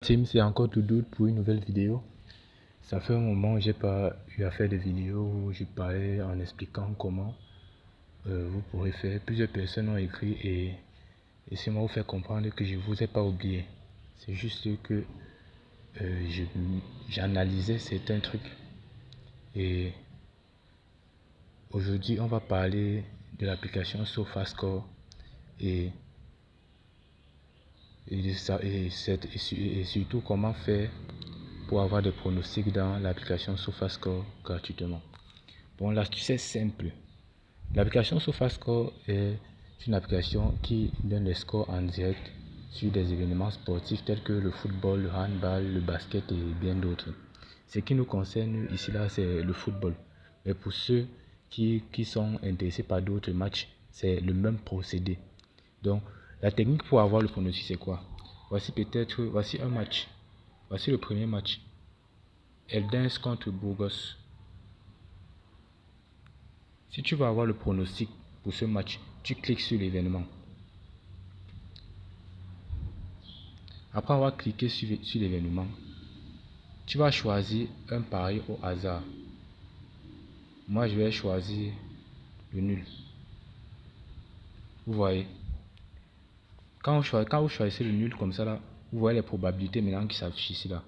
Team, c'est encore tout doute pour une nouvelle vidéo. Ça fait un moment que j'ai pas eu à faire des vidéos où je parlais en expliquant comment vous pourrez faire. Plusieurs personnes ont écrit et laissez-moi vous faire comprendre que je vous ai pas oublié. C'est juste que j'analysais certains trucs et aujourd'hui on va parler de l'application SofaScore et surtout comment faire pour avoir des pronostics dans l'application SofaScore gratuitement. Bon, l'astuce est simple. L'application SofaScore est une application qui donne les scores en direct sur des événements sportifs tels que le football, le handball, le basket et bien d'autres. Ce qui nous concerne ici là, c'est le football. Mais pour ceux qui sont intéressés par d'autres matchs, c'est le même procédé. Donc, la technique pour avoir le pronostic, c'est quoi? Voici un match. Voici le premier match. Eldens contre Burgos. Si tu veux avoir le pronostic pour ce match, tu cliques sur l'événement. Après avoir cliqué sur l'événement, tu vas choisir un pari au hasard. Moi, je vais choisir le nul. Vous voyez. Quand vous choisissez le nul comme ça, là, vous voyez les probabilités maintenant qui s'affichent ici. Là.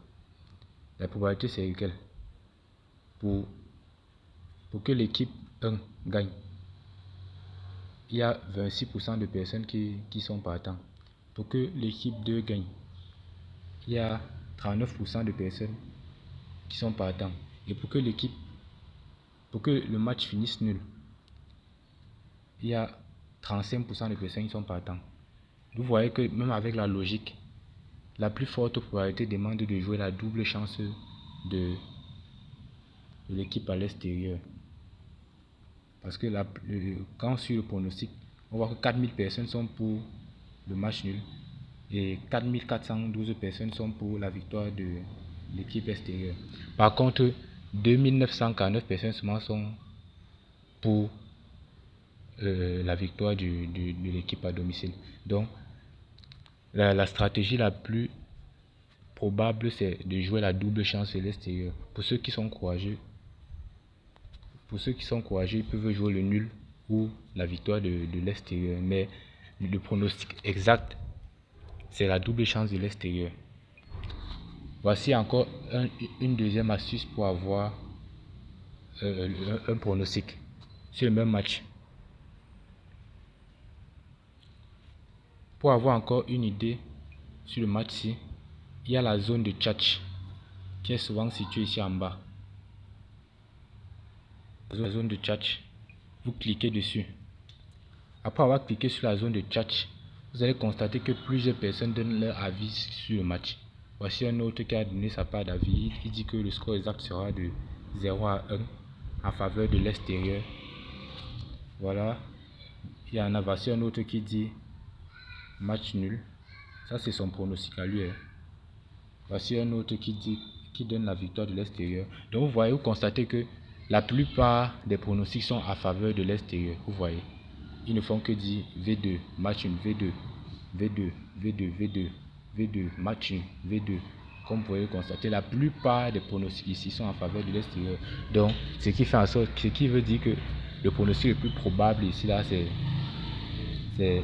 La probabilité, c'est laquelle? Pour que l'équipe 1 gagne, il y a 26% de personnes qui sont partants. Pour que l'équipe 2 gagne, il y a 39% de personnes qui sont partants. Et pour que le match finisse nul, il y a 35% de personnes qui sont partants. Vous voyez que même avec la logique, la plus forte probabilité demande de jouer la double chance de l'équipe à l'extérieur. Parce que quand sur le pronostic, on voit que 4000 personnes sont pour le match nul et 4412 personnes sont pour la victoire de l'équipe extérieure. Par contre, 2949 personnes seulement sont pour la victoire de l'équipe à domicile. Donc, la stratégie la plus probable, c'est de jouer la double chance de l'extérieur. Pour ceux qui sont courageux, ils peuvent jouer le nul ou la victoire de l'extérieur. Mais le pronostic exact, c'est la double chance de l'extérieur. Voici encore une deuxième astuce pour avoir un pronostic sur le même match. Pour avoir encore une idée sur le match-ci, il y a la zone de tchatch qui est souvent située ici en bas. La zone de tchatch, vous cliquez dessus. Après avoir cliqué sur la zone de tchatch, vous allez constater que plusieurs personnes donnent leur avis sur le match. Voici un autre qui a donné sa part d'avis. Il dit que le score exact sera de 0 à 1 en faveur de l'extérieur. Voilà. Il y en a voici un autre qui dit match nul. Ça c'est son pronostic à lui. Voici un autre qui donne la victoire de l'extérieur. Donc vous constatez que la plupart des pronostics sont à faveur de l'extérieur. Vous voyez. Ils ne font que dire V2, match nul, V2, V2, V2, V2, V2, match nul, V2. Comme vous pouvez le constater, la plupart des pronostics ici sont en faveur de l'extérieur. Donc, ce qui veut dire que le pronostic le plus probable ici, là, c'est le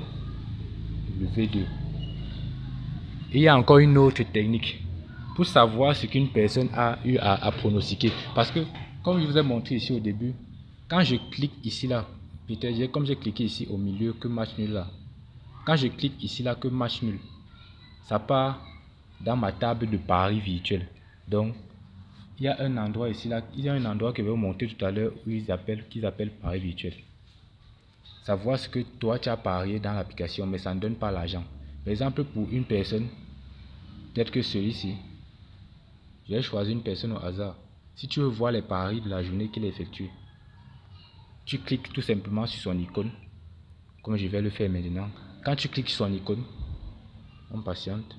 V2. Et il y a encore une autre technique pour savoir ce qu'une personne a eu à pronostiquer. Parce que, comme je vous ai montré ici au début, quand je clique ici, là, peut-être comme j'ai cliqué ici au milieu que match nul là, quand je clique ici là que match nul, ça part dans ma table de paris virtuel. Donc, il y a un endroit ici là, il y a un endroit que je vais vous montrer tout à l'heure où qu'ils appellent paris virtuel. Savoir ce que toi tu as parié dans l'application, mais ça ne donne pas l'argent. Par exemple, pour une personne, peut-être que celui-ci, je vais choisir une personne au hasard. Si tu veux voir les paris de la journée qu'il effectue, tu cliques tout simplement sur son icône, comme je vais le faire maintenant. Quand tu cliques sur son icône, on patiente.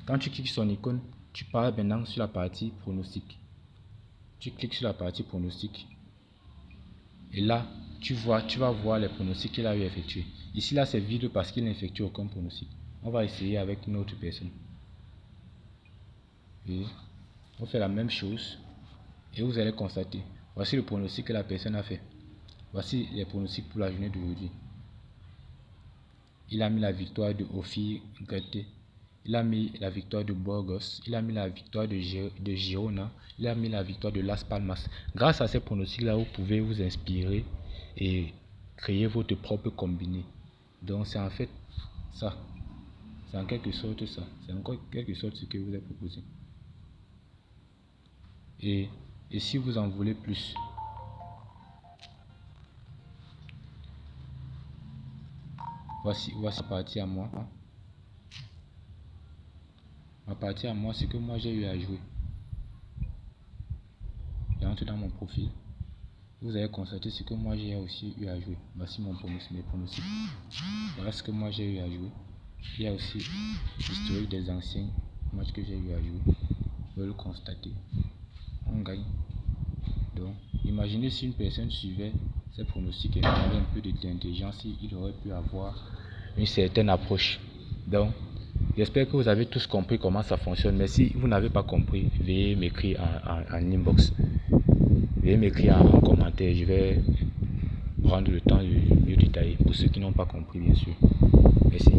Quand tu cliques sur son icône, tu pars maintenant sur la partie pronostic. Tu cliques sur la partie pronostic. Et là, tu vas voir les pronostics qu'il a eu effectués. Ici, là, c'est vide parce qu'il n'effectue aucun pronostic. On va essayer avec une autre personne. Et on fait la même chose et vous allez constater. Voici le pronostic que la personne a fait. Voici les pronostics pour la journée d'aujourd'hui. Il a mis la victoire de Ophir Gate. Il a mis la victoire de Burgos. Il a mis la victoire de Girona. Il a mis la victoire de Las Palmas. Grâce à ces pronostics-là, vous pouvez vous inspirer et créer votre propre combiné. Donc c'est en fait ça. C'est en quelque sorte ça. C'est en quelque sorte ce que je vous ai proposé. Et si vous en voulez plus, voici la partie à moi. Ma partie à moi, c'est que moi j'ai eu à jouer. J'entre dans mon profil. Vous allez constater ce que moi j'ai aussi eu à jouer. Voici mes pronostics. Voilà ce que moi j'ai eu à jouer. Il y a aussi l'historique des anciens matchs que j'ai eu à jouer. Vous pouvez le constater. On gagne. Donc, imaginez si une personne suivait ces pronostics et avait un peu d'intelligence, il aurait pu avoir une certaine approche. Donc, j'espère que vous avez tous compris comment ça fonctionne. Mais si vous n'avez pas compris, veuillez m'écrire en inbox. Veuillez m'écrire en commentaire. Je vais prendre le temps de mieux détailler pour ceux qui n'ont pas compris, bien sûr. Merci.